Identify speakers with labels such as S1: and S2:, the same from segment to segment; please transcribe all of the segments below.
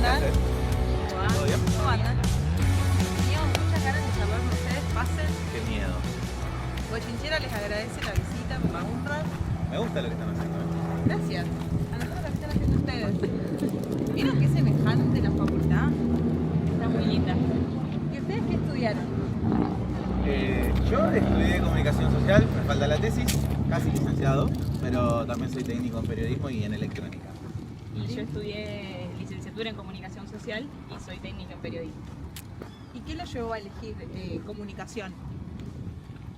S1: tal?
S2: placer. ¿Todo bien?
S1: ¿Cómo andan? Teníamos muchas ganas de charlar con ustedes, pasen.
S2: Qué miedo.
S1: Bochinchera les agradece la visita, me honra.
S2: Me gusta lo que están haciendo.
S1: Gracias. A nosotros lo que están haciendo ustedes. ¿Vieron qué semejante la facultad? Está muy linda. ¿Y ustedes qué estudiaron?
S2: Yo estudié comunicación social, me falta la tesis, casi licenciado, pero también soy técnico en periodismo y en electrónica.
S3: Y yo estudié licenciatura en comunicación social y soy técnica en periodismo.
S1: ¿Y qué los llevó a elegir comunicación?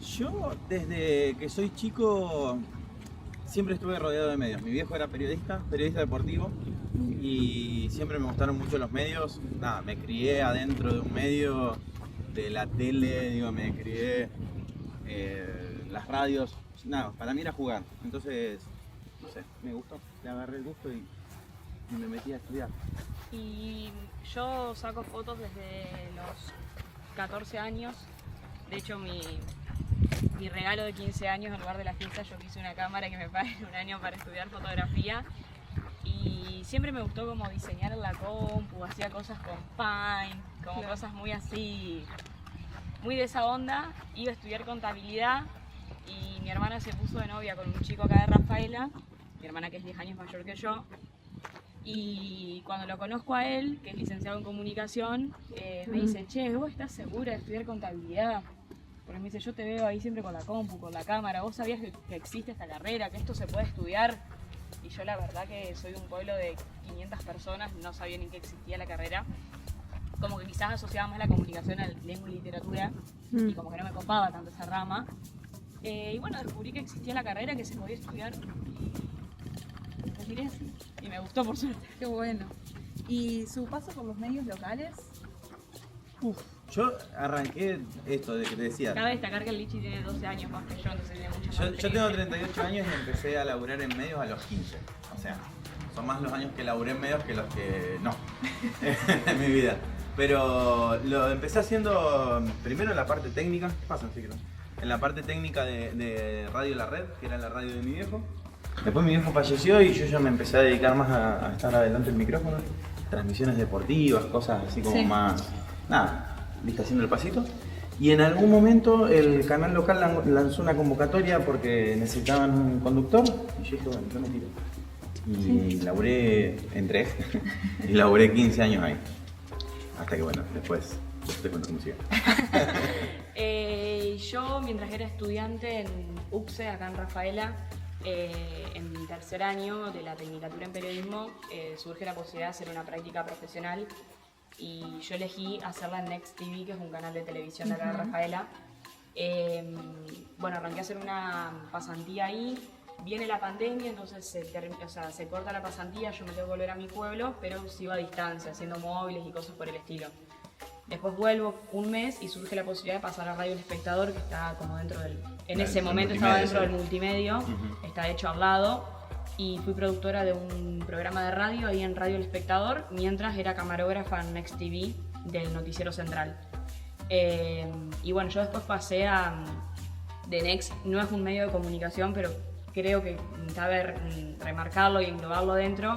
S2: Yo desde que soy chico siempre estuve rodeado de medios. Mi viejo era periodista deportivo y siempre me gustaron mucho los medios. Nada, me crié adentro de un medio, de la tele, digo, me crié las radios. Nada, para mí era jugar. Entonces, no sé, me gustó, le agarré el gusto y me metí a estudiar.
S3: Y yo saco fotos desde los 14 años. De hecho, mi regalo de 15 años, en lugar de la fiesta, yo quise una cámara que me paguen un año para estudiar fotografía. Y siempre me gustó como diseñar en la compu, hacía cosas con Paint, como
S1: Claro.
S3: cosas muy así, muy de esa onda. Iba a estudiar contabilidad y mi hermana se puso de novia con un chico acá de Rafaela, mi hermana que es 10 años mayor que yo. Y cuando lo conozco a él, que es licenciado en comunicación, me dice, che, ¿vos estás segura de estudiar contabilidad? Porque me dice, yo te veo ahí siempre con la compu, con la cámara, ¿vos sabías que existe esta carrera, que esto se puede estudiar? Y yo la verdad que soy de un pueblo de 500 personas, no sabía ni que existía la carrera. Como que quizás asociaba más la comunicación a la lengua y literatura y como que no me copaba tanto esa rama. Y bueno, descubrí que existía la carrera, que se podía estudiar y me tiré así. Y me gustó por suerte.
S1: Qué bueno. ¿Y su paso por los medios locales?
S2: Yo arranqué esto de que te decía.
S3: Cabe destacar que el Lichi tiene 12 años más que yo, entonces tiene mucha más
S2: Yo tengo
S3: experiencia.
S2: 38 años y empecé a laburar en medios a los 15. O sea, son más los años que laburé en medios que los que no en mi vida. Pero lo empecé haciendo primero en la parte técnica. ¿Qué pasa, sí, en la parte técnica de Radio La Red, que era la radio de mi viejo. Después mi viejo falleció y yo ya me empecé a dedicar más a estar adelante del micrófono. Transmisiones deportivas, cosas así como
S1: Sí.
S2: más... Nada, viste, haciendo el pasito. Y en algún momento el canal local lanzó una convocatoria porque necesitaban un conductor. Y yo dije, bueno, yo me tiro. Y laburé, entré, y laburé 15 años ahí. Hasta que bueno, después te cuento cómo sigue.
S3: Yo, mientras era estudiante en UPSE, acá en Rafaela, en mi tercer año de la Tecnicatura en Periodismo, surge la posibilidad de hacer una práctica profesional y yo elegí hacerla en Next TV, que es un canal de televisión de acá de Rafaela. Bueno, arranqué a hacer una pasantía ahí, viene la pandemia, entonces se corta la pasantía, yo me tengo que volver a mi pueblo, pero sigo a distancia, haciendo móviles y cosas por el estilo. Después vuelvo un mes y surge la posibilidad de pasar a Radio El Espectador, que está como dentro del... En ese momento estaba dentro del multimedio, está hecho al lado. Y fui productora de un programa de radio ahí en Radio El Espectador, mientras era camarógrafa en Next TV del Noticiero Central. Y bueno, yo después pasé a... de Next, no es un medio de comunicación, pero creo que cabe remarcarlo y englobarlo dentro,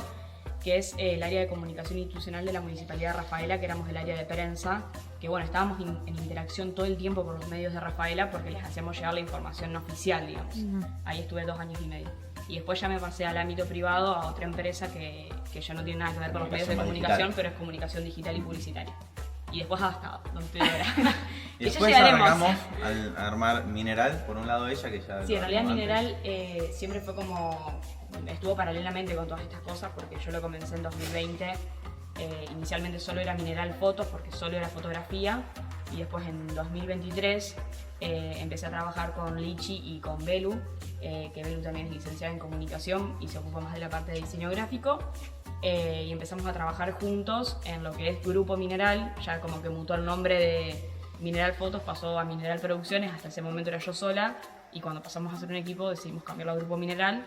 S3: que es el área de comunicación institucional de la Municipalidad de Rafaela, que éramos el área de prensa, que bueno, estábamos en interacción todo el tiempo con los medios de Rafaela porque les hacíamos llegar la información no oficial, digamos. Ahí estuve 2 años y medio. Y después ya me pasé al ámbito privado, a otra empresa que ya no tiene nada que ver con los medios de comunicación,
S2: Digital.
S3: pero es comunicación digital y publicitaria. Y después Adaptado, donde estoy ahora.
S2: Y
S3: Que ya
S2: después
S3: llegaremos.
S2: arrancamos a armar Mineral, por un lado ella, que ya...
S3: Sí, en
S2: lo
S3: realidad
S2: hablamos
S3: Mineral siempre fue como... estuvo paralelamente con todas estas cosas porque yo lo comencé en 2020. Inicialmente solo era Mineral Fotos porque solo era fotografía y después en 2023 empecé a trabajar con Lichi y con Belu, que Belu también es licenciada en comunicación y se ocupa más de la parte de diseño gráfico. Y empezamos a trabajar juntos en lo que es Grupo Mineral, ya como que mutó el nombre de Mineral Fotos, pasó a Mineral Producciones, hasta ese momento era yo sola, y cuando pasamos a ser un equipo decidimos cambiarlo a Grupo Mineral,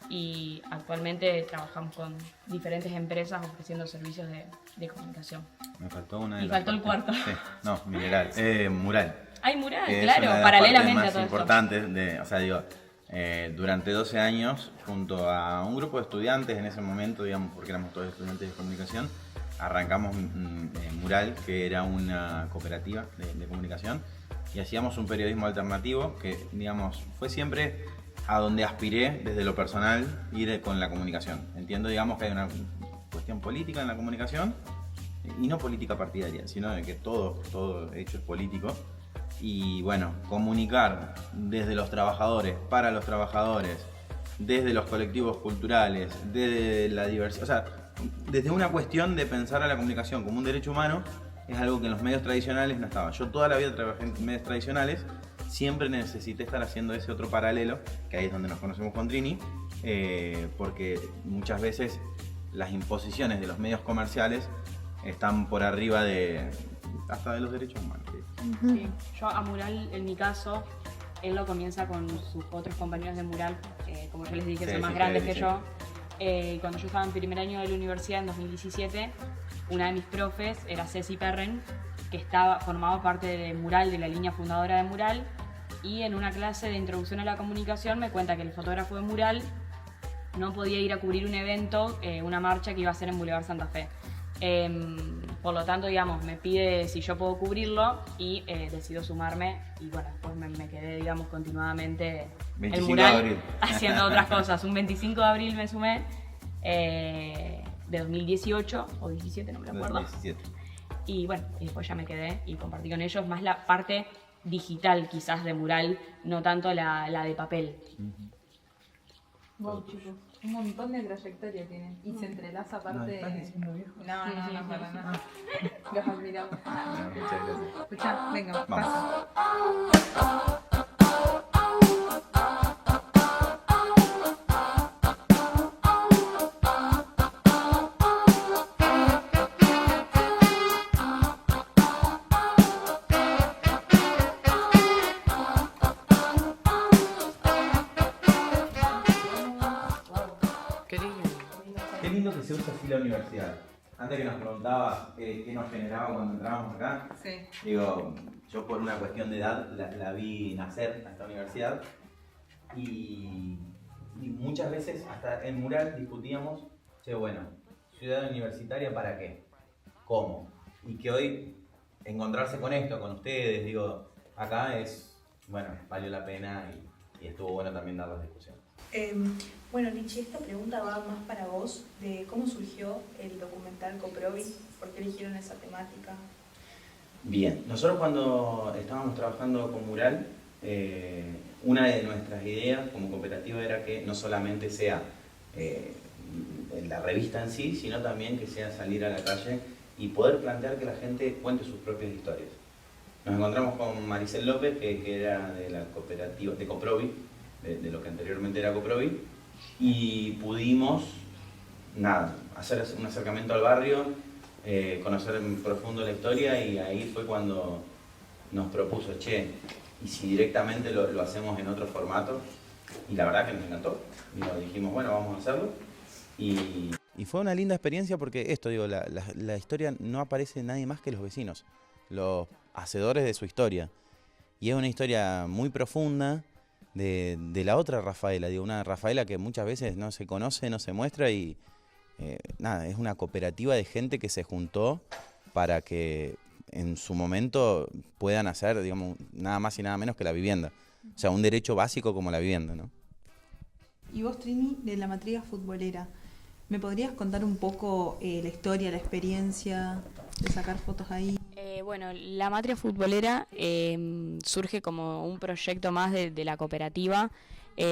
S3: y actualmente trabajamos con diferentes empresas ofreciendo servicios de comunicación.
S2: Me faltó una de
S3: Me
S2: las
S3: faltó el
S2: partes.
S3: cuarto.
S2: Sí, no, Mineral, Mural.
S3: Hay mural,
S2: Que es
S3: claro,
S2: una de las
S3: paralelamente
S2: partes
S3: a todo
S2: más importantes o sea, digo, durante 12 años, junto a un grupo de estudiantes en ese momento, digamos, porque éramos todos estudiantes de comunicación, arrancamos Mural, que era una cooperativa de comunicación, y hacíamos un periodismo alternativo que, digamos, fue siempre a donde aspiré desde lo personal ir con la comunicación. Entiendo, digamos, que hay una cuestión política en la comunicación, y no política partidaria, sino de que todo hecho es político. Y bueno, comunicar desde los trabajadores, para los trabajadores, desde los colectivos culturales, desde la diversidad, o sea, desde una cuestión de pensar a la comunicación como un derecho humano, es algo que en los medios tradicionales no estaba. Yo toda la vida trabajé en medios tradicionales, siempre necesité estar haciendo ese otro paralelo, que ahí es donde nos conocemos con Trini, porque muchas veces las imposiciones de los medios comerciales están por arriba hasta de los derechos humanos.
S3: Sí. Yo a Mural, en mi caso, él lo comienza con sus otros compañeros de Mural, como yo les dije, son más grandes que yo. Cuando yo estaba en primer año de la universidad, en 2017, una de mis profes era Ceci Perren, que formaba parte de Mural, de la línea fundadora de Mural, y en una clase de introducción a la comunicación me cuenta que el fotógrafo de Mural no podía ir a cubrir un evento, una marcha que iba a ser en Boulevard Santa Fe. Por lo tanto, digamos, me pide si yo puedo cubrirlo y decido sumarme, y bueno, después me quedé, digamos, continuadamente en Mural haciendo otras cosas. Un 25 de abril me sumé, de 2018 o 17, no me acuerdo.
S2: 2017.
S3: Y bueno, y después ya me quedé y compartí con ellos más la parte digital quizás de Mural, no tanto la de papel.
S1: Wow, chicos, un montón de trayectoria tienen. Y se entrelaza aparte.
S2: ¿Estás diciendo viejo?
S1: No, para nada. Los admiramos.
S2: Muchas gracias.
S1: Escuchá, venga,
S2: Vamos.
S1: pasa.
S2: Qué lindo que se usa así la universidad. Antes que nos preguntabas qué nos generaba cuando entrábamos acá,
S1: Sí.
S2: digo, yo por una cuestión de edad la vi nacer a esta universidad y muchas veces hasta en Mural discutíamos, che, bueno, ciudad universitaria ¿para qué? ¿Cómo? Y que hoy encontrarse con esto, con ustedes, digo, acá es, bueno, valió la pena y estuvo bueno también dar las discusiones.
S4: Bueno, Lichi, esta pregunta va más para vos, de cómo surgió el documental Coprobi, por qué eligieron esa temática.
S2: Bien, nosotros cuando estábamos trabajando con Mural, una de nuestras ideas como cooperativa era que no solamente sea la revista en sí, sino también que sea salir a la calle y poder plantear que la gente cuente sus propias historias. Nos encontramos con Maricel López, que era de la cooperativa, de Coprobi, de lo que anteriormente era Coprobi, y pudimos, hacer un acercamiento al barrio, conocer en profundo la historia, y ahí fue cuando nos propuso, che, y si directamente lo hacemos en otro formato, y la verdad que nos encantó, y dijimos, bueno, vamos a hacerlo, y fue una linda experiencia porque esto, digo, la historia no aparece nadie más que los vecinos, los hacedores de su historia, y es una historia muy profunda, de la otra Rafaela, digo, una Rafaela que muchas veces no se conoce, no se muestra y es una cooperativa de gente que se juntó para que en su momento puedan hacer, digamos, nada más y nada menos que la vivienda. O sea, un derecho básico como la vivienda, ¿no?
S5: Y vos, Trini, de la matriz futbolera, ¿me podrías contar un poco la historia, la experiencia de sacar fotos ahí?
S3: Bueno, la Matria Futbolera surge como un proyecto más de la cooperativa,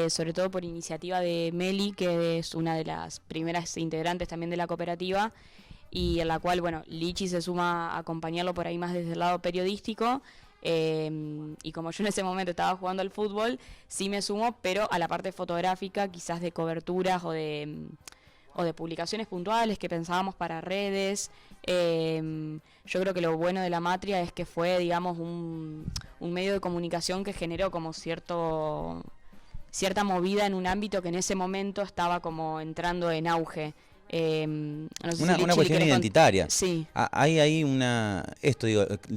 S3: sobre todo por iniciativa de Meli, que es una de las primeras integrantes también de la cooperativa, y en la cual, bueno, Lichi se suma a acompañarlo por ahí más desde el lado periodístico, y como yo en ese momento estaba jugando al fútbol, sí me sumo, pero a la parte fotográfica, quizás de coberturas o de publicaciones puntuales que pensábamos para redes. Yo creo que lo bueno de la Matria es que fue, digamos, un medio de comunicación que generó como cierta movida en un ámbito que en ese momento estaba como entrando en auge. No sé si
S6: Una cuestión identitaria.
S3: Sí.
S6: Hay ahí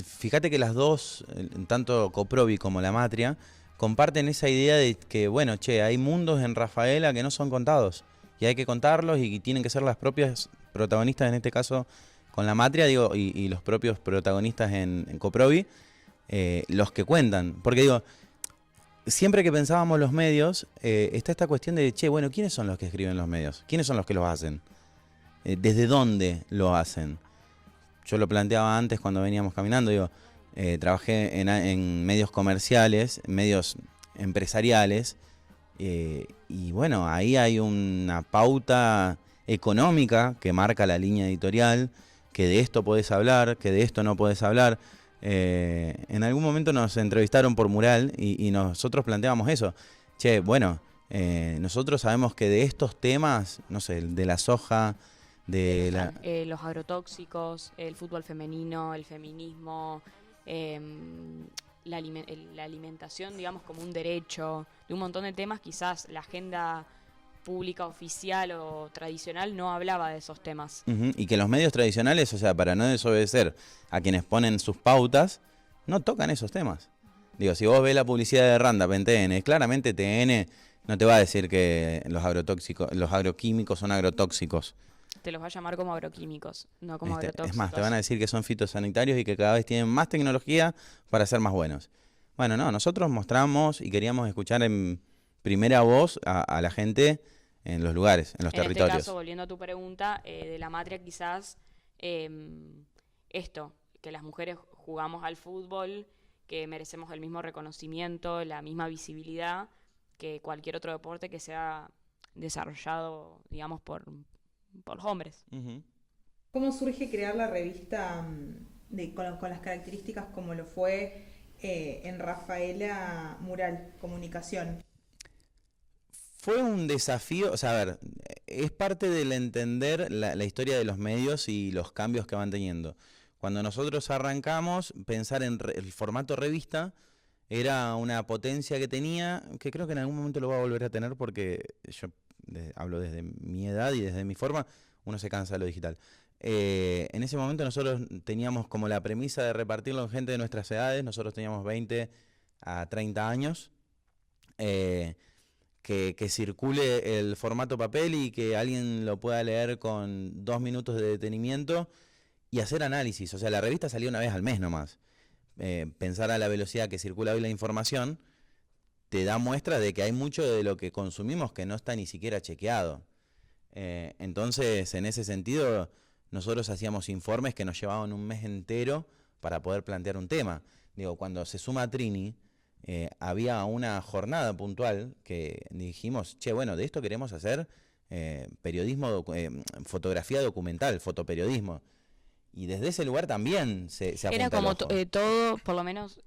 S6: fíjate que las dos, tanto Coprobi como la Matria, comparten esa idea de que, bueno, hay mundos en Rafaela que no son contados y hay que contarlos y tienen que ser las propias protagonistas, en este caso con la matria, digo, y los propios protagonistas en Coprobi, los que cuentan. Porque digo, siempre que pensábamos los medios, está esta cuestión de, che, bueno, ¿quiénes son los que escriben los medios? ¿Quiénes son los que los hacen? ¿Desde dónde lo hacen? Yo lo planteaba antes cuando veníamos caminando, digo, trabajé en medios comerciales, medios empresariales, y bueno, ahí hay una pauta económica que marca la línea editorial, que de esto podés hablar, que de esto no podés hablar. En algún momento nos entrevistaron por Mural y nosotros planteábamos eso. Che, bueno, nosotros sabemos que de estos temas, no sé, de la soja,
S3: los agrotóxicos, el fútbol femenino, el feminismo, la alimentación, digamos, como un derecho, de un montón de temas, quizás la agenda pública oficial o tradicional no hablaba de esos temas.
S6: Y que los medios tradicionales, o sea, para no desobedecer a quienes ponen sus pautas, no tocan esos temas. Digo, si vos ves la publicidad de Randap en TN, claramente TN no te va a decir que los agroquímicos son agrotóxicos.
S3: Te los va a llamar como agroquímicos, no como agrotóxicos.
S6: Es más, te van a decir que son fitosanitarios y que cada vez tienen más tecnología para ser más buenos. Bueno, no, nosotros mostramos y queríamos escuchar en primera voz a la gente en los lugares, en los territorios.
S3: En este caso, volviendo a tu pregunta, de la matria quizás esto, que las mujeres jugamos al fútbol, que merecemos el mismo reconocimiento, la misma visibilidad que cualquier otro deporte que sea desarrollado, digamos, por los hombres.
S5: ¿Cómo surge crear la revista con las características como lo fue en Rafaela Mural, Comunicación?
S6: Fue un desafío, o sea, a ver, es parte del entender la historia de los medios y los cambios que van teniendo. Cuando nosotros arrancamos, pensar en el formato revista era una potencia que tenía, que creo que en algún momento lo va a volver a tener porque yo hablo desde mi edad y desde mi forma, uno se cansa de lo digital. En ese momento nosotros teníamos como la premisa de repartirlo en gente de nuestras edades, nosotros teníamos 20 a 30 años, que circule el formato papel y que alguien lo pueda leer con 2 minutos de detenimiento y hacer análisis. O sea, la revista salía una vez al mes nomás. Pensar a la velocidad que circula hoy la información te da muestra de que hay mucho de lo que consumimos que no está ni siquiera chequeado. Entonces, en ese sentido, nosotros hacíamos informes que nos llevaban un mes entero para poder plantear un tema. Digo, cuando se suma Trini, había una jornada puntual que dijimos, che, bueno, de esto queremos hacer periodismo, fotografía documental, fotoperiodismo. Y desde ese lugar también se apunta
S3: Era como
S6: el ojo.
S3: todo, por lo menos,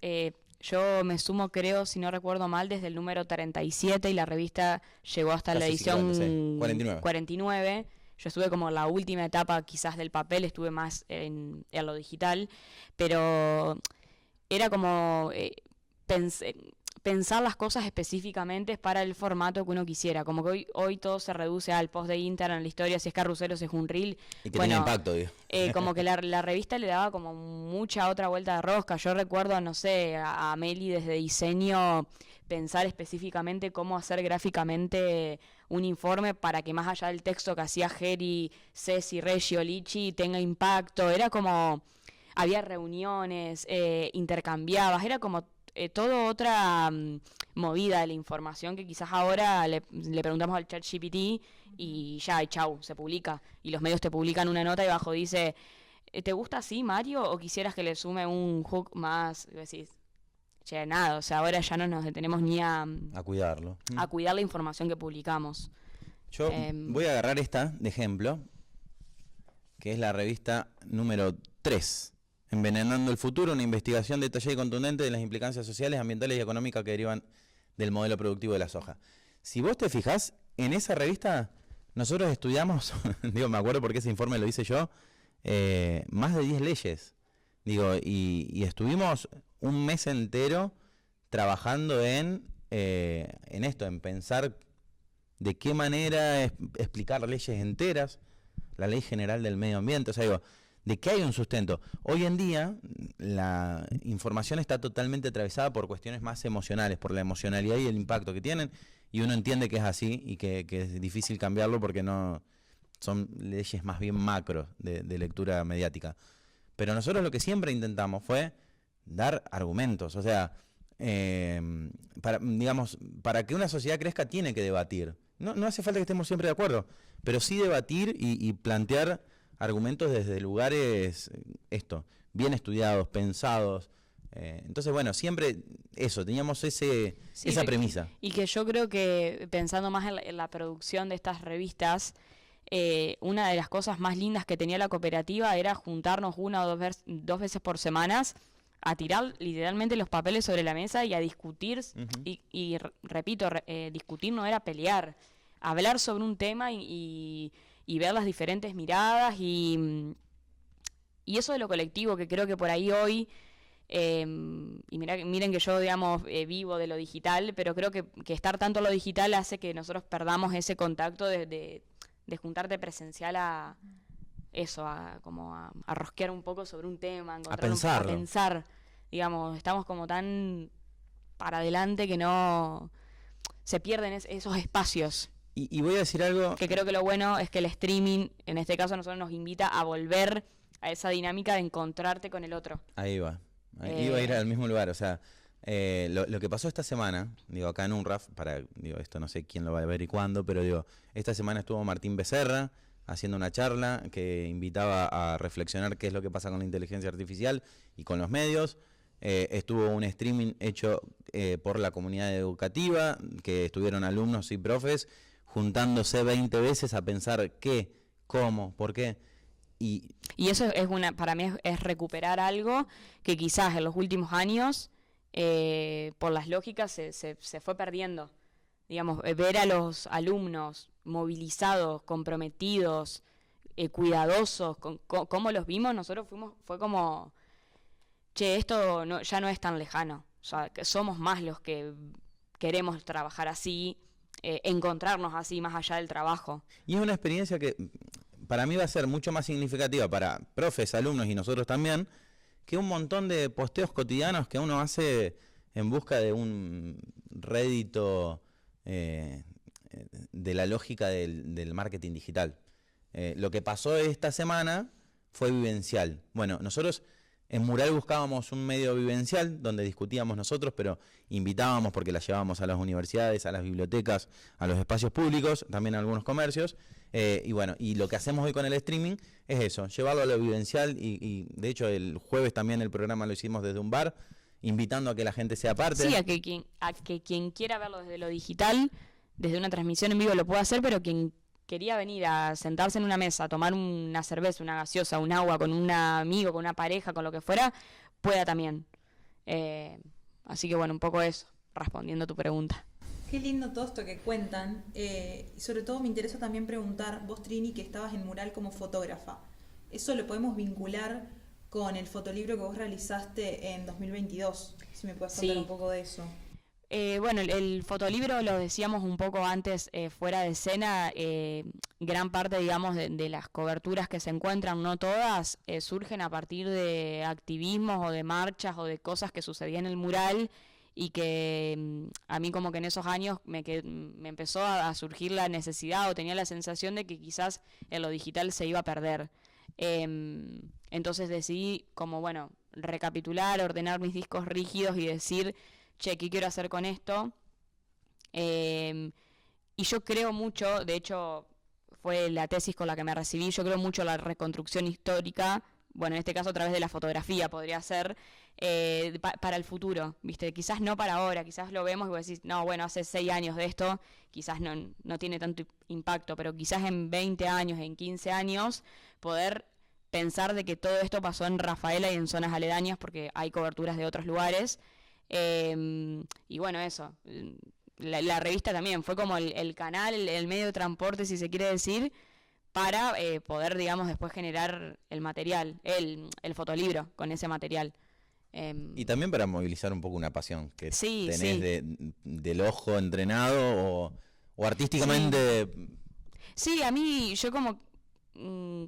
S3: yo me sumo, creo, si no recuerdo mal, desde el número 37 y la revista llegó hasta
S6: Casi
S3: la edición
S6: 50, sí.
S3: 49. Yo estuve como en la última etapa quizás del papel, estuve más en lo digital, pero era como pensar las cosas específicamente para el formato que uno quisiera. Como que hoy todo se reduce al post de Instagram, la historia, si es carrusel o si es un reel.
S6: Y que tenga impacto, digo.
S3: Como que la revista le daba como mucha otra vuelta de rosca. Yo recuerdo, no sé, a Meli desde diseño pensar específicamente cómo hacer gráficamente un informe para que más allá del texto que hacía Geri, Ceci, Reggio, Lichi tenga impacto. Era como, había reuniones, intercambiabas, era como toda otra movida de la información que quizás ahora le preguntamos al ChatGPT y ya, y chau, se publica. Y los medios te publican una nota y abajo dice, ¿te gusta así, Mario? ¿O quisieras que le sume un hook más? Y decís, che, nada, o sea, ahora ya no nos detenemos ni a
S6: cuidarlo.
S3: A cuidar la información que publicamos.
S6: Yo voy a agarrar esta de ejemplo, que es la revista número 3. Envenenando el futuro, una investigación detallada y contundente de las implicancias sociales, ambientales y económicas que derivan del modelo productivo de la soja. Si vos te fijás, en esa revista nosotros estudiamos, digo, me acuerdo porque ese informe lo hice yo, más de 10 leyes. Digo, y estuvimos un mes entero trabajando en esto, en pensar de qué manera explicar leyes enteras, la Ley General del Medio Ambiente, o sea, digo, de que hay un sustento. Hoy en día la información está totalmente atravesada por cuestiones más emocionales, por la emocionalidad y el impacto que tienen, y uno entiende que es así y que es difícil cambiarlo porque no son leyes más bien macro de lectura mediática. Pero nosotros lo que siempre intentamos fue dar argumentos, o sea, para que una sociedad crezca tiene que debatir. No hace falta que estemos siempre de acuerdo, pero sí debatir y plantear argumentos desde lugares bien estudiados, pensados. Entonces, bueno, siempre eso, teníamos esa premisa.
S3: Y que yo creo que, pensando más en la producción de estas revistas, una de las cosas más lindas que tenía la cooperativa era juntarnos 1 o 2 veces por semana a tirar literalmente los papeles sobre la mesa y a discutir. Y repito, discutir no era pelear, hablar sobre un tema y ver las diferentes miradas y eso de lo colectivo, que creo que por ahí hoy, y miren que yo, digamos, vivo de lo digital, pero creo que estar tanto en lo digital hace que nosotros perdamos ese contacto de juntarte presencial a rosquear un poco sobre un tema,
S6: a pensarlo.
S3: A pensar, digamos, estamos como tan para adelante que no se pierden esos espacios.
S6: Y voy a decir algo...
S3: Que creo que lo bueno es que el streaming, en este caso a nosotros nos invita a volver a esa dinámica de encontrarte con el otro.
S6: Ahí va. Iba a ir al mismo lugar, o sea, lo que pasó esta semana, acá en UNRAF, esto no sé quién lo va a ver y cuándo, pero esta semana estuvo Martín Becerra haciendo una charla que invitaba a reflexionar qué es lo que pasa con la inteligencia artificial y con los medios. Estuvo un streaming hecho por la comunidad educativa, que estuvieron alumnos y profes juntándose 20 veces a pensar qué, cómo, por qué. Y
S3: eso para mí es recuperar algo que quizás en los últimos años, por las lógicas, se fue perdiendo. Digamos, ver a los alumnos movilizados, comprometidos, cuidadosos, cómo los vimos, nosotros fue como, esto ya no es tan lejano. O sea, que somos más los que queremos trabajar así, encontrarnos así más allá del trabajo.
S6: Y es una experiencia que para mí va a ser mucho más significativa para profes, alumnos y nosotros también, que un montón de posteos cotidianos que uno hace en busca de un rédito de la lógica del marketing digital. Lo que pasó esta semana fue vivencial. Bueno, nosotros en Mural buscábamos un medio vivencial donde discutíamos nosotros, pero invitábamos porque la llevábamos a las universidades, a las bibliotecas, a los espacios públicos, también a algunos comercios. Y lo que hacemos hoy con el streaming es eso, llevarlo a lo vivencial y de hecho el jueves también el programa lo hicimos desde un bar, invitando a que la gente sea parte.
S3: Sí, a que quien quiera verlo desde lo digital, desde una transmisión en vivo lo pueda hacer, pero quien quería venir a sentarse en una mesa, a tomar una cerveza, una gaseosa, un agua con un amigo, con una pareja, con lo que fuera, pueda también. Así que bueno, un poco eso, respondiendo a tu pregunta.
S5: Qué lindo todo esto que cuentan. Y sobre todo me interesa también preguntar, vos Trini, que estabas en Mural como fotógrafa, ¿eso lo podemos vincular con el fotolibro que vos realizaste en 2022? Si me puedes contar un poco de eso.
S3: Bueno, el fotolibro, lo decíamos un poco antes, fuera de escena, gran parte, digamos, de las coberturas que se encuentran, no todas, surgen a partir de activismos o de marchas o de cosas que sucedían en el mural y que a mí como que en esos años me empezó a surgir la necesidad o tenía la sensación de que quizás en lo digital se iba a perder. Entonces decidí como, bueno, recapitular, ordenar mis discos rígidos y decir, ¿qué quiero hacer con esto? Y yo creo mucho, de hecho fue la tesis con la que me recibí, yo creo mucho en la reconstrucción histórica, bueno, en este caso a través de la fotografía podría ser, para el futuro, ¿viste? Quizás no para ahora, quizás lo vemos y vos decís, no, bueno, hace 6 años de esto, quizás no tiene tanto impacto, pero quizás en 20 años, en 15 años, poder pensar de que todo esto pasó en Rafaela y en zonas aledañas, porque hay coberturas de otros lugares. Y bueno, eso, la revista también fue como el canal, el medio de transporte, si se quiere decir, para poder, digamos, después generar el material, el fotolibro con ese material.
S6: Y también para movilizar un poco una pasión que tenés
S3: sí.
S6: del ojo entrenado o artísticamente.
S3: Sí, a mí, yo como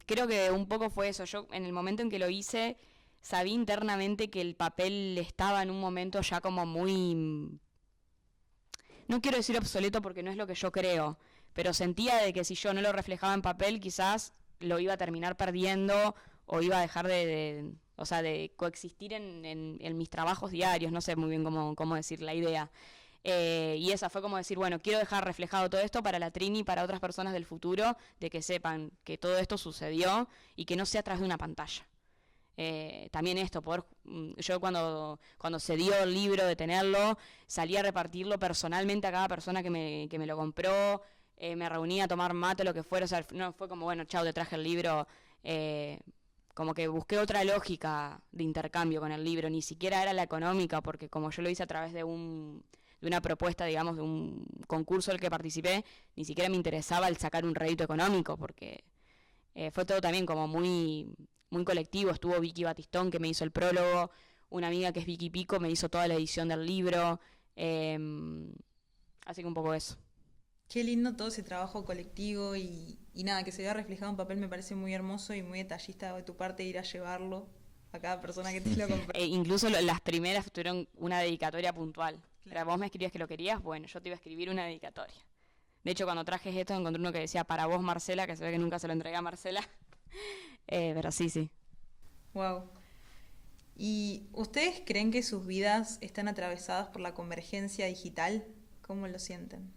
S3: creo que un poco fue eso. Yo en el momento en que lo hice, sabía internamente que el papel estaba en un momento ya como muy, no quiero decir obsoleto porque no es lo que yo creo, pero sentía de que si yo no lo reflejaba en papel, quizás lo iba a terminar perdiendo o iba a dejar o sea, de coexistir en mis trabajos diarios, no sé muy bien cómo decir la idea. Y esa fue como decir, bueno, quiero dejar reflejado todo esto para la Trini y para otras personas del futuro, de que sepan que todo esto sucedió y que no sea a través de una pantalla. También esto, yo cuando se dio el libro, de tenerlo, salí a repartirlo personalmente a cada persona que me lo compró, me reunía a tomar mate, lo que fuera, o sea, no fue como, bueno, chao, te traje el libro, como que busqué otra lógica de intercambio con el libro, ni siquiera era la económica, porque como yo lo hice a través de una propuesta, digamos, de un concurso al que participé, ni siquiera me interesaba el sacar un rédito económico, porque fue todo también como muy colectivo. Estuvo Vicky Batistón, que me hizo el prólogo, una amiga que es Vicky Pico me hizo toda la edición del libro, así que un poco eso.
S5: Qué lindo todo ese trabajo colectivo y nada, que se vea reflejado en papel me parece muy hermoso y muy detallista de tu parte ir a llevarlo a cada persona que te lo compró.
S3: Incluso las primeras tuvieron una dedicatoria puntual.
S5: Claro.
S3: Vos me escribías que lo querías, bueno, yo te iba a escribir una dedicatoria. De hecho, cuando traje esto encontré uno que decía para vos, Marcela, que se ve que nunca se lo entregué a Marcela. Pero sí.
S5: Wow. ¿Y ustedes creen que sus vidas están atravesadas por la convergencia digital? ¿Cómo lo sienten?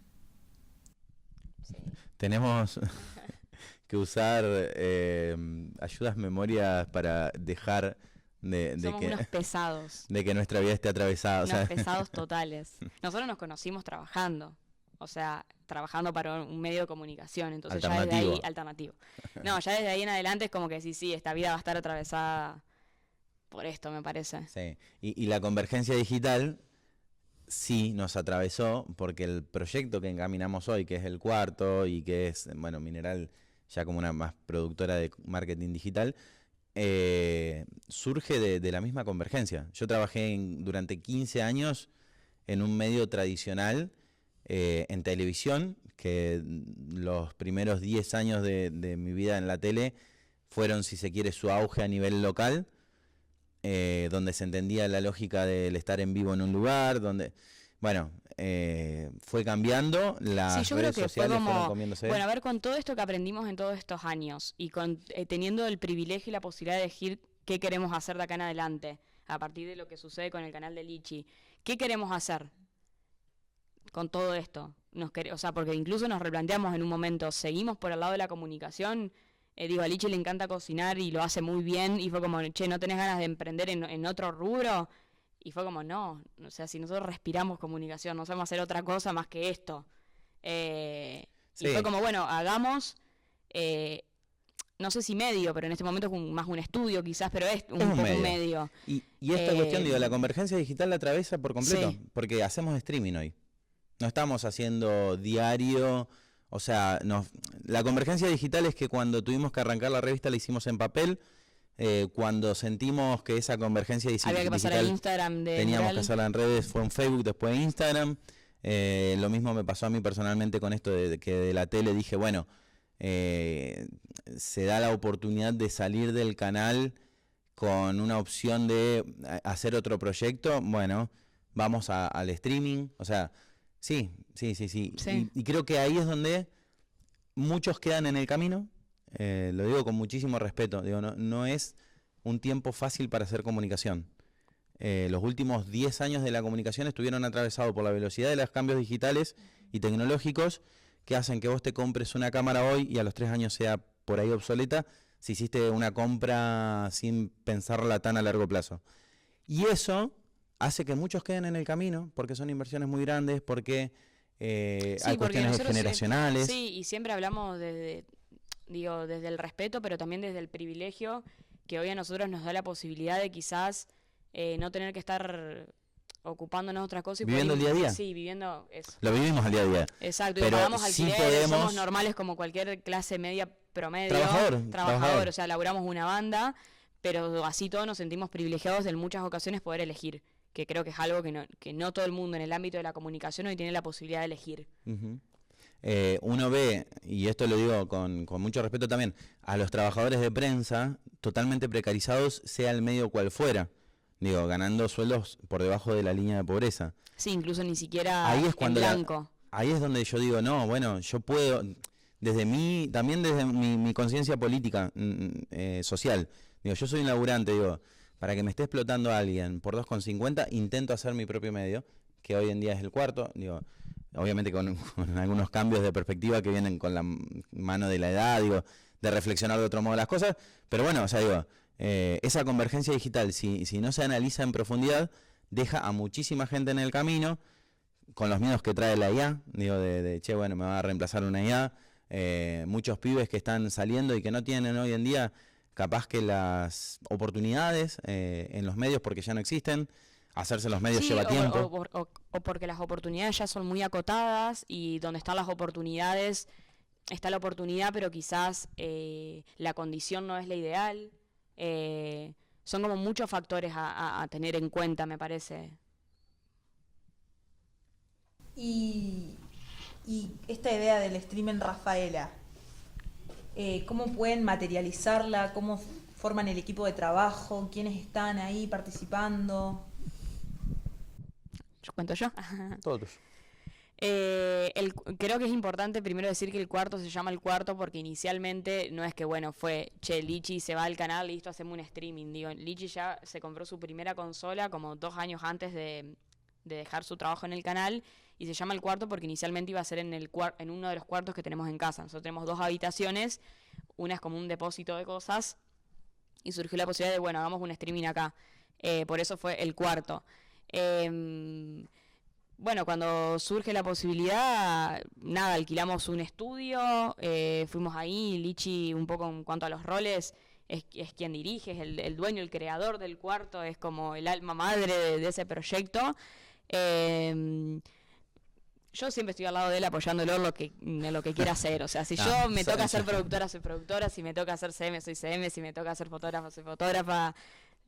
S3: Sí.
S6: Tenemos que usar ayudas memorias para dejar
S3: Somos unos pesados.
S6: de que nuestra vida esté atravesada.
S3: Unos pesados totales. Nosotros nos conocimos trabajando. O sea, trabajando para un medio de comunicación. Entonces ya desde ahí, alternativo. No, ya desde ahí en adelante es como que sí, esta vida va a estar atravesada por esto, me parece.
S6: Sí. Y la convergencia digital sí nos atravesó, porque el proyecto que encaminamos hoy, que es el cuarto y que es, bueno, Mineral ya como una más productora de marketing digital, surge de la misma convergencia. Yo trabajé durante 15 años en un medio tradicional, en televisión, que los primeros 10 años de mi vida en la tele fueron, si se quiere, su auge a nivel local, donde se entendía la lógica del estar en vivo en un lugar, donde, bueno, fue cambiando, las
S3: yo creo
S6: redes
S3: que
S6: sociales
S3: fue como,
S6: fueron comiéndose.
S3: bueno, a ver, con todo esto que aprendimos en todos estos años y teniendo el privilegio y la posibilidad de elegir qué queremos hacer de acá en adelante, a partir de lo que sucede con el canal de Lichi, ¿qué queremos hacer con todo esto? O sea, porque incluso nos replanteamos en un momento, ¿seguimos por el lado de la comunicación? A Lichi le encanta cocinar y lo hace muy bien, y fue como, che, ¿no tenés ganas de emprender en otro rubro? Y fue como, no, o sea, si nosotros respiramos comunicación, no sabemos hacer otra cosa más que esto. Y fue como, bueno, hagamos, no sé si medio, pero en este momento es más un estudio quizás, pero es un poco un medio.
S6: Y esta cuestión, la convergencia digital la atraviesa por completo,
S3: Sí.
S6: porque hacemos streaming hoy. No estamos haciendo diario, o sea, la convergencia digital es que cuando tuvimos que arrancar la revista la hicimos en papel, cuando sentimos que esa convergencia digital
S3: Había que pasar a Instagram
S6: teníamos
S3: Mural.
S6: que hacerla en redes, fue en Facebook, después en Instagram. Lo mismo me pasó a mí personalmente con esto de que de la tele dije, bueno, se da la oportunidad de salir del canal con una opción de hacer otro proyecto, bueno, vamos al streaming, o sea, sí. Y creo que ahí es donde muchos quedan en el camino, lo digo con muchísimo respeto, no es un tiempo fácil para hacer comunicación. Los últimos 10 años de la comunicación estuvieron atravesados por la velocidad de los cambios digitales y tecnológicos que hacen que vos te compres una cámara hoy y a los 3 años sea por ahí obsoleta si hiciste una compra sin pensarla tan a largo plazo. Y eso hace que muchos queden en el camino porque son inversiones muy grandes, porque hay cuestiones generacionales.
S3: Sí, y siempre hablamos desde el respeto, pero también desde el privilegio que hoy a nosotros nos da la posibilidad de quizás no tener que estar ocupándonos de otra cosa.
S6: Viviendo el día a día.
S3: Sí, viviendo eso.
S6: Lo vivimos al día a día.
S3: Exacto,
S6: pero
S3: y pagamos
S6: sí
S3: alquileres, somos normales como cualquier clase media promedio. Trabajador, o sea, laburamos una banda, pero así todos nos sentimos privilegiados de en muchas ocasiones poder elegir, que creo que es algo que no todo el mundo en el ámbito de la comunicación hoy tiene la posibilidad de elegir.
S6: Uh-huh. Uno ve, y esto lo digo con mucho respeto también, a los trabajadores de prensa totalmente precarizados, sea el medio cual fuera, ganando sueldos por debajo de la línea de pobreza.
S3: Sí, incluso ni siquiera
S6: ahí es cuando
S3: en blanco.
S6: ahí es donde yo digo, no, bueno, yo puedo, también desde mi conciencia política, social, digo, yo soy un laburante, digo, para que me esté explotando a alguien por 2,50, intento hacer mi propio medio, que hoy en día es el Cuarto, digo, obviamente con algunos cambios de perspectiva que vienen con la mano de la edad, digo, de reflexionar de otro modo las cosas, pero bueno, o sea, digo, esa convergencia digital, si no se analiza en profundidad, deja a muchísima gente en el camino, con los miedos que trae la IA, digo, che, bueno, me va a reemplazar una IA, muchos pibes que están saliendo y que no tienen hoy en día capaz que las oportunidades en los medios porque ya no existen, hacerse los medios lleva tiempo.
S3: O porque las oportunidades ya son muy acotadas y donde están las oportunidades, está la oportunidad, pero quizás la condición no es la ideal. Son como muchos factores a tener en cuenta, me parece.
S5: Y esta idea del stream en Rafaela, ¿cómo pueden materializarla? ¿Cómo forman el equipo de trabajo? ¿Quiénes están ahí participando?
S3: ¿Cuento yo?
S6: Todos.
S3: Creo que es importante primero decir que el Cuarto se llama el Cuarto porque inicialmente no es que, bueno, fue, che, Lichi se va al canal, listo, hacemos un streaming. Digo, Lichi ya se compró su primera consola como 2 años antes de dejar su trabajo en el canal y se llama el Cuarto porque inicialmente iba a ser en uno de los cuartos que tenemos en casa. Nosotros tenemos 2 habitaciones, una es como un depósito de cosas y surgió la posibilidad de, bueno, hagamos un streaming acá. Por eso fue el Cuarto. Bueno, cuando surge la posibilidad, nada, alquilamos un estudio, fuimos ahí, Lichi un poco en cuanto a los roles, es quien dirige, es el dueño, el creador del Cuarto, es como el alma madre de ese proyecto. Yo siempre estoy al lado de él apoyándolo en lo que quiera hacer, o sea, si yo me toca ser productora, soy productora, si me toca hacer CM, soy CM, si me toca ser fotógrafa, soy fotógrafa.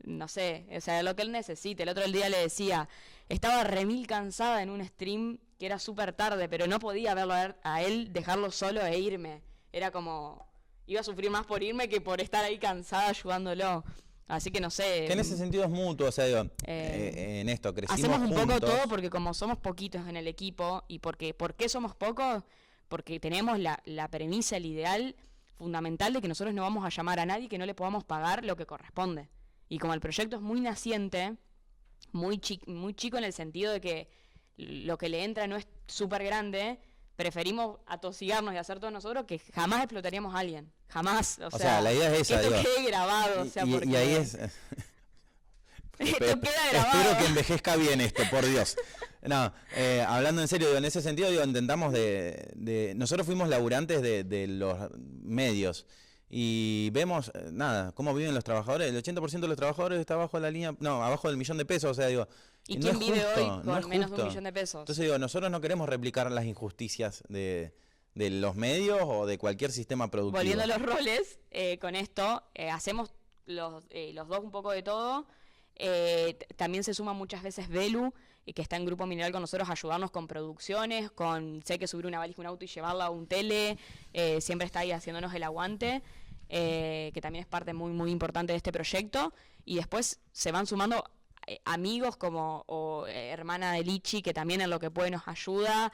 S3: No sé, o sea, lo que él necesite. El otro día le decía, estaba remil cansada en un stream que era súper tarde, pero no podía verlo a él, dejarlo solo e irme. Era como, iba a sufrir más por irme que por estar ahí cansada ayudándolo. Así que no sé.
S6: Que en ese sentido es mutuo, o sea, digo, en esto crecimos
S3: hacemos un
S6: juntos.
S3: poco todo porque como somos poquitos en el equipo, y ¿por qué somos pocos? Porque tenemos la premisa, el ideal fundamental de que nosotros no vamos a llamar a nadie que no le podamos pagar lo que corresponde. Y como el proyecto es muy naciente, muy chico en el sentido de que lo que le entra no es súper grande, preferimos atosigarnos y hacer todos nosotros que jamás explotaríamos a alguien. Jamás. O sea,
S6: la idea es esa.
S3: Que esto quede grabado. O sea, porque
S6: y ahí es...
S3: esto queda grabado.
S6: Espero que envejezca bien esto, por Dios. No, hablando en serio, digo, en ese sentido, digo, intentamos nosotros fuimos laburantes de los medios. Y vemos, nada, cómo viven los trabajadores. El 80% de los trabajadores está abajo de la línea, abajo del millón de pesos, o sea, digo...
S3: ¿Y
S6: no
S3: quién
S6: es
S3: vive
S6: justo,
S3: hoy con
S6: no es
S3: menos de
S6: justo.
S3: $1 millón?
S6: Entonces digo, nosotros no queremos replicar las injusticias de los medios o de cualquier sistema productivo.
S3: Volviendo a los roles, con esto, hacemos los dos un poco de todo. También se suma muchas veces Belu, que está en Grupo Mineral con nosotros, a ayudarnos con producciones, sé que subir una valija, un auto y llevarla a un tele, siempre está ahí haciéndonos el aguante. Que también es parte muy muy importante de este proyecto, y después se van sumando amigos como hermana de Lichi, que también en lo que puede nos ayuda,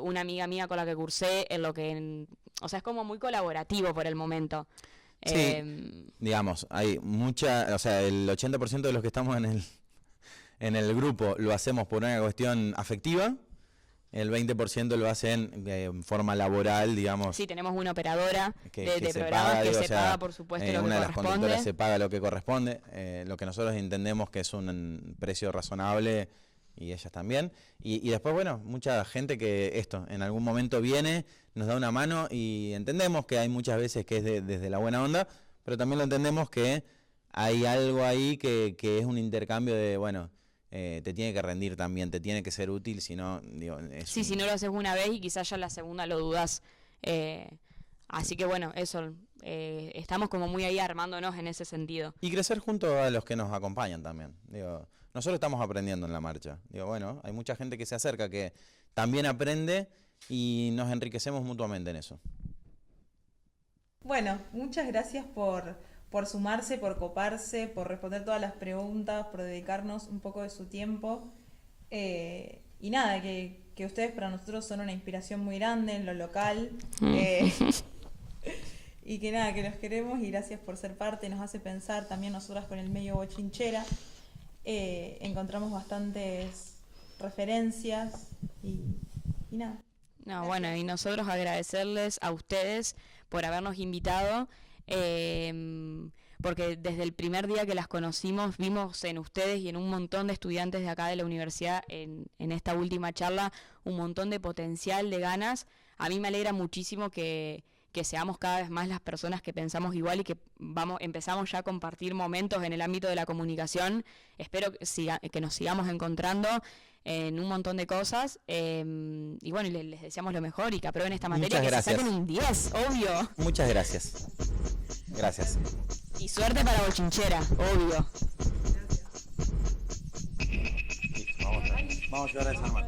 S3: una amiga mía con la que cursé, o sea, es como muy colaborativo por el momento.
S6: Sí, digamos, hay mucha, o sea, el 80% de los que estamos en el grupo lo hacemos por una cuestión afectiva. El 20% lo hacen en forma laboral, digamos.
S3: Sí, tenemos una operadora de programas
S6: paga,
S3: que
S6: digo,
S3: se paga, por supuesto, lo que
S6: una de las
S3: corresponde.
S6: conductoras se paga lo que corresponde, lo que nosotros entendemos que es un precio razonable, y ellas también. Y después, bueno, mucha gente que en algún momento viene, nos da una mano, y entendemos que hay muchas veces que es desde la buena onda, pero también lo entendemos que hay algo ahí que es un intercambio de, bueno... te tiene que rendir también, te tiene que ser útil, si no, digo...
S3: si no lo haces una vez y quizás ya la segunda lo dudas. Así que bueno, eso, estamos como muy ahí armándonos en ese sentido.
S6: Y crecer junto a los que nos acompañan también. Digo, nosotros estamos aprendiendo en la marcha. Digo, bueno, hay mucha gente que se acerca, que también aprende, y nos enriquecemos mutuamente en eso.
S5: Bueno, muchas gracias por sumarse, por coparse, por responder todas las preguntas, por dedicarnos un poco de su tiempo. Y nada, que ustedes para nosotros son una inspiración muy grande en lo local. Y que nada, que los queremos y gracias por ser parte. Nos hace pensar también nosotras con el medio bochinchera. Encontramos bastantes referencias y nada.
S3: No, bueno, y nosotros agradecerles a ustedes por habernos invitado, porque desde el primer día que las conocimos vimos en ustedes y en un montón de estudiantes de acá de la universidad en esta última charla un montón de potencial, de ganas. A mí me alegra muchísimo que seamos cada vez más las personas que pensamos igual y que empezamos ya a compartir momentos en el ámbito de la comunicación. Espero que nos sigamos encontrando en un montón de cosas, y bueno, les deseamos lo mejor y que aprueben esta materia.
S6: Muchas gracias.
S3: Que se saquen un 10, obvio.
S6: Muchas gracias. Gracias.
S3: Y suerte para Bochinchera, obvio.
S2: Vamos a ayudar a desarmar.